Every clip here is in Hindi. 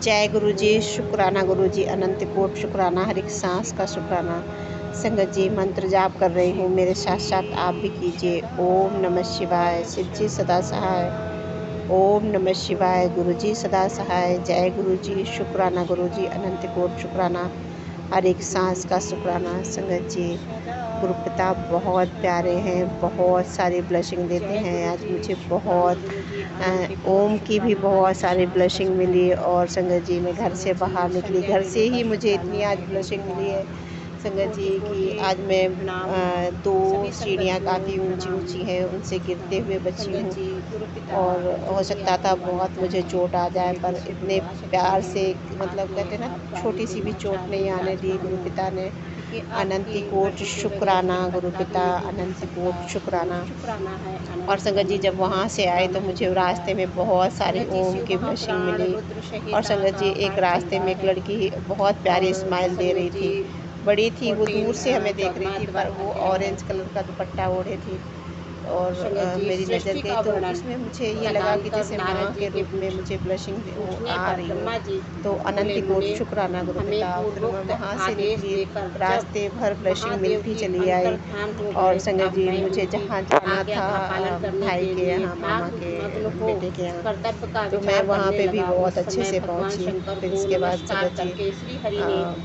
जय गुरु जी, शुक्राना गुरु जी, अनंत कोट शुक्राना, हर एक सांस का शुक्राना। संगत जी, मंत्र जाप कर रही हूँ, मेरे साथ साथ आप भी कीजिए। ओम नमः शिवाय, शिव जी सदा सहाय। ओम नमः शिवाय, गुरु जी सदा सहाय। जय गुरु जी, शुक्राना गुरु जी, अनंत कोट शुक्राना, हर एक सांस का शुक्राना। संगत जी, गुरु पिता बहुत प्यारे हैं, बहुत सारी ब्लेसिंग देते हैं। आज मुझे बहुत ओम की भी बहुत सारी ब्लेसिंग मिली। और संगत जी, मैं घर से बाहर निकली, घर से ही मुझे इतनी आज ब्लेसिंग मिली है संगत जी कि आज मैं 2 सीढ़ियाँ काफ़ी ऊंची हैं, उनसे गिरते हुए बची हूँ। और हो सकता था बहुत मुझे चोट आ जाए, पर इतने प्यार से, मतलब कहते हैं ना, छोटी सी भी चोट नहीं आने दी गुरु पिता ने। अनंत कोट शुक्राना गुरु पिता, अनंत कोट शुक्राना। और संगत जी, जब वहाँ से आए तो मुझे रास्ते में बहुत सारी ओम की ब्लेसिंग मिली। और संगत जी, एक रास्ते में एक लड़की बहुत प्यारी स्माइल दे रही थी, बड़ी थी, वो दूर से हमें देख रही थी, पर वो ऑरेंज कलर का दुपट्टा ओढ़े थी। और मेरी नज़र गई तो उसमें मुझे ये लगा कि जैसे माँ के रूप में मुझे ब्लशिंग आ रही हो। तो अनंत कोट शुक्राना गुरु पिता। फिर मैं वहाँ से निकली, रास्ते भर ब्लशिंग मिलती चली आई। और संगत जी, मुझे जहाँ जाना था भाई के यहाँ, मामा के बेटे के यहाँ, तो मैं वहाँ पे भी बहुत अच्छे से पहुँची। फिर इसके बाद संगत जी,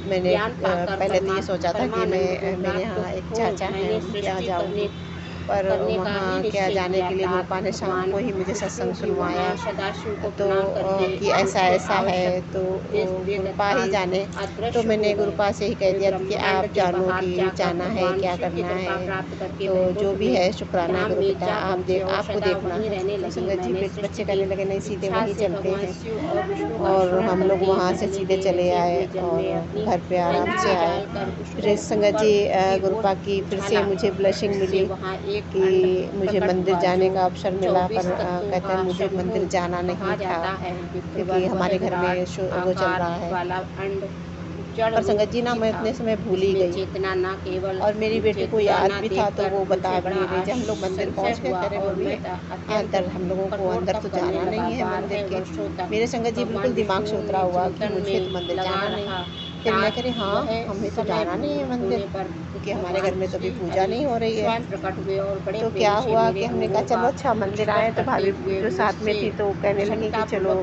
मैंने पहले तो ये सोचा था कि मैं मेरे यहाँ एक चाचा हैं, उनके यहाँ जाऊँगी, पर वहाँ क्या जाने के लिए गुरुपा ने शाम को ही मुझे सत्संग सुनवाया। तो कि ऐसा ऐसा है, तो गुरुपा ही जाने। तो मैंने गुरुपा से ही कह दिया कि आप जानो कि जाना है, क्या करना है, तो जो भी है शुक्राना गुरु पिता, आपको देखना है। तो संगत जी, बच्चे कहने लगे नहीं, सीधे वहीं चलते हैं। और हम लोग वहाँ से सीधे चले आए और घर पे आराम से आए। फिर संगत जी, गुरुपा की फिर से मुझे ब्लेसिंग मिली कि मुझे मंदिर जाने का अवसर मिला। पर कहते हैं मुझे मंदिर जाना नहीं था, क्योंकि हमारे घर में वो चल रहा है। पर संगत जी ना, मैं इतने समय भूल ही गई। और मेरी बेटी को याद भी था, तो वो बता भी नहीं रही। जब हम लोग मंदिर पहुंच गए, कह रहे मम्मी अंदर, हम लोगों को अंदर तो जाना नहीं है मंदिर के। मेरे संगत जी बिल्कुल दिमाग से उतरा हुआ कि मुझे तो मंदिर जाना नहीं। फिर मैं कह रही हाँ, हमें तो जाना नहीं है मंदिर, क्योंकि हमारे घर में तो अभी पूजा नहीं हो रही है। तो क्या हुआ कि हमने कहा चलो अच्छा मंदिर आए। तो भाभी जो साथ में थी तो कहने लगी कि चलो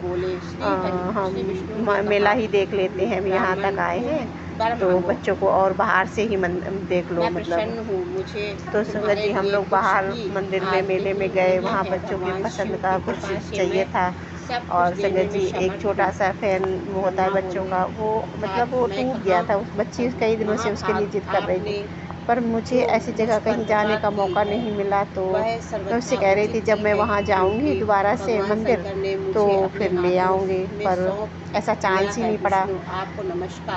हम मेला ही देख लेते हैं, यहाँ तक आए हैं तो बच्चों को और बाहर से ही देख लो, मतलब। तो संगत जी, हम लोग बाहर मंदिर में मेले में गए, वहाँ बच्चों की पसंद का कुछ चाहिए था। और संगत जी, एक छोटा सा फैन वो होता है बच्चों का, वो मतलब वो टूट गया था। उस बच्ची कई दिनों से उसके लिए जिद कर रही थी, पर मुझे ऐसी जगह कहीं जाने का मौका नहीं मिला। तो मैं उससे कह रही थी जब मैं वहाँ जाऊँगी दोबारा से मंदिर तो फिर ले आऊँगी, पर ऐसा चांस ही नहीं पड़ा।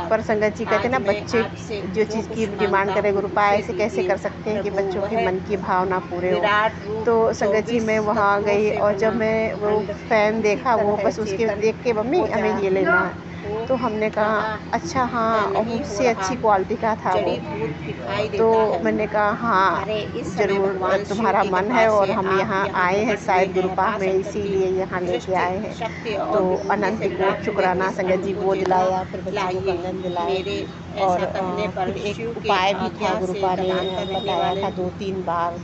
पर संगत जी, कहते ना, बच्चे जो चीज़ की डिमांड करे गुरुपा ऐसे कैसे कर सकते हैं कि बच्चों की मन की भावना पूरे हो। तो संगत जी, मैं वहाँ गई और जब मैं वो फ़ैन देखा, वो बस उसके देख के मम्मी हमें ये लेना है। तो हमने कहा अच्छा हाँ, और उससे अच्छी क्वालिटी का था वो। तो मैंने कहा हाँ, ज़रूर तुम्हारा मन है और हम यहाँ आए हैं शायद गुरुपा हमें इसीलिए यहाँ लेके आए हैं। तो अनंत कोट शुक्राना संगत जी, वो दिलाया, फिर बच्चों को कंगन दिलाए। और फिर एक उपाय भी था, गुरुपा ने बताया था 2-3 बार।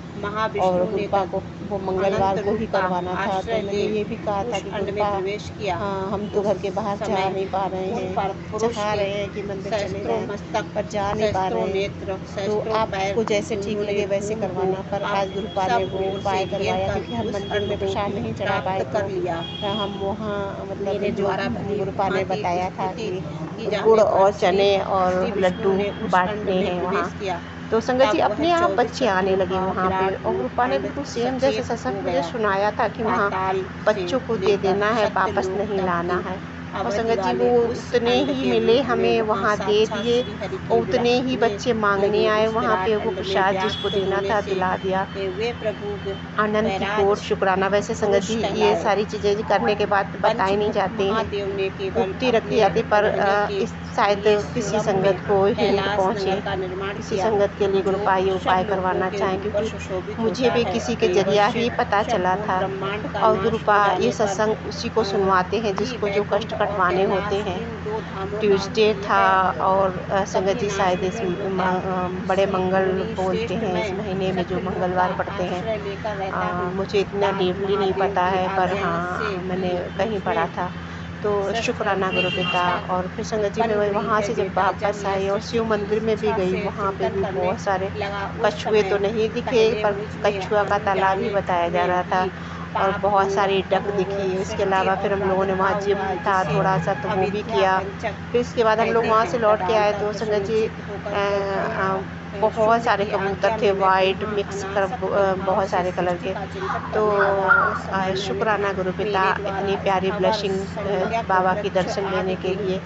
और गुरुपा को वो मंगलवार को ही करवाना था। तो मैंने ये भी कहा था कि गुरुपा हाँ, हम तो घर के बाहर जा नहीं पा रहे हैं, चाह रहे हैं कि मंदिर चले जाएं, पर जा नहीं पा रहे हैं, तो आपको जैसे ठीक लगे वैसे करवाना। पर आज गुरुपा ने वो उपाय करवाया, क्योंकि हम मंदिर में प्रसाद नहीं चढ़ा पाए, तो हम वहाँ, मतलब जो गुरुपा ने बताया था कि गुड़ और चने और लड्डू बांटने हैं वहाँ। तो संगत जी, अपने आप बच्चे आने लगे वहाँ पे। और गुरुपा ने बिल्कुल सेम जैसे सत्संग मुझे सुनाया था कि वहाँ बच्चों को दे देना है, वापस नहीं लाना है। और संगत जी, वो उतने ही मिले हमें, वहाँ दे दिए, और उतने ही बच्चे मांगने आए वहाँ पे, वो प्रसाद जिसको देना था दिला दिया। अनंत कोट शुक्राना। वैसे संगत जी, ये सारी चीज़ें करने के बाद बताई नहीं जाती हैं, गुप्ती रखी जाती, पर इस शायद किसी संगत को हिंट पहुँचे, किसी संगत के लिए गुरुपा ये उपाय करवाना चाहें, क्योंकि मुझे भी किसी के जरिया ही पता चला था। और गुरुपा ये सत्संग उसी को सुनवाते हैं जिसको जो कष्ट कटवाने होते हैं। ट्यूसडे था और संगत जी शायद इस बड़े मंगल बोलते हैं इस महीने में जो मंगलवार पड़ते हैं। मुझे इतना डीपली नहीं पता है, पर हाँ मैंने कहीं पढ़ा था। तो शुक्राना गुरु पिता। और फिर संगत जी मैं वहाँ से जब वापस आई और शिव मंदिर में भी गई, वहाँ पे भी बहुत सारे कछुए तो नहीं दिखे, पर कछुआ का तालाब ही बताया जा रहा था और बहुत सारी डक दिखी। इसके अलावा फिर हम लोगों ने वहाँ जिम था थोड़ा सा, तो वो भी किया। फिर इसके बाद हम लोग वहाँ से लौट के आए तो संगत जी बहुत सारे कबूतर थे, वाइट मिक्स कर बहुत सारे कलर के। तो शुक्राना गुरु पिता इतनी प्यारी ब्लेसिंग बाबा की दर्शन लेने के लिए।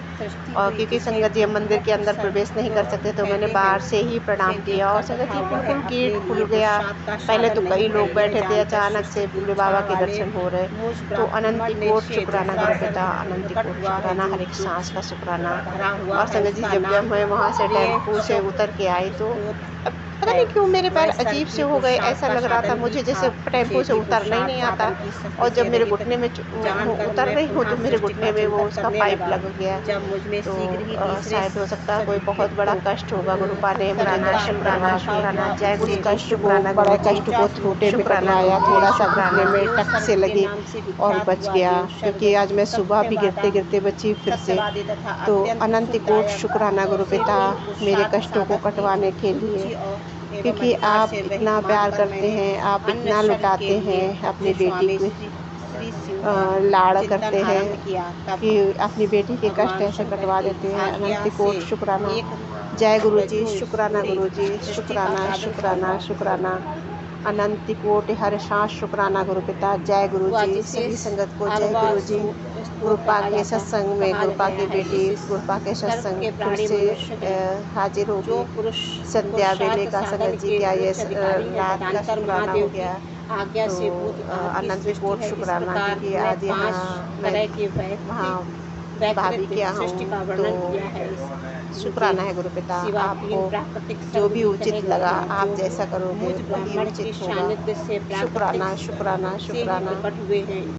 और क्योंकि संगत जी हम मंदिर के अंदर प्रवेश नहीं कर सकते, तो मैंने बाहर से ही प्रणाम किया। और संगत जी बिल्कुल गेट खुल गया। पहले तो कई लोग बैठे थे, अचानक से भोले बाबा के दर्शन हो रहे। तो अनंत कोट शुक्राना गुरु पिता, अनंत कोट शुक्राना, हर एक सांस का शुक्राना। और संगत जी जब मैं वहाँ से टेम्पू से उतर के आई तो पता नहीं क्यों मेरे पैर अजीब से हो गए। ऐसा लग रहा था मुझे जैसे टेम्पो से उतरना ही नहीं आता। और जब मेरे घुटने में उतर रही हूँ तो मेरे घुटने में वो उसका पाइप लग गया। तो शायद हो सकता है कोई बहुत बड़ा कष्ट होगा। गुरुपा ने मुझे दर्शन करवा शुक्राना, जय गुरु कष्ट शुक्राना, बड़ा कष्ट को छोटे में कटवाया, थोड़ा सा घुटने में टक से लगी और बच गया। क्योंकि आज मैं सुबह भी गिरते गिरते बची फिर से। तो अनंत कोट शुक्राना गुरु पिता मेरे कष्टों को कटवाने के लिए, क्योंकि आप इतना प्यार करते हैं, आप इतना लुटाते हैं अपनी बेटी को, लाड़ करते हैं कि अपनी बेटी के कष्ट ऐसे कटवा देते हैं। अनंत कोट शुक्राना, जय गुरु जी, शुक्राना गुरु जी, शुक्राना शुक्राना शुक्राना, अनंत कोट हर सांस शुक्राना गुरु पिता, जय गुरु जी। सभी संगत को जय गुरु जी। गुरुपा के सत्संग में गुरुपा की बेटी गुरुपा के सत्संग फिर से हाजिर होगी। संध्या वेले का संगत जी क्या ये रात का शुक्राना हो गया। तो अनंत कोट शुक्राना, क्योंकि आज यहाँ मैं वहाँ भाभी के यहाँ हूँ। तो शुक्राना है गुरु पिता, आपको जो भी उचित लगा आप जैसा करोगे वही उचित होगा। शुक्राना शुक्राना शुक्राना।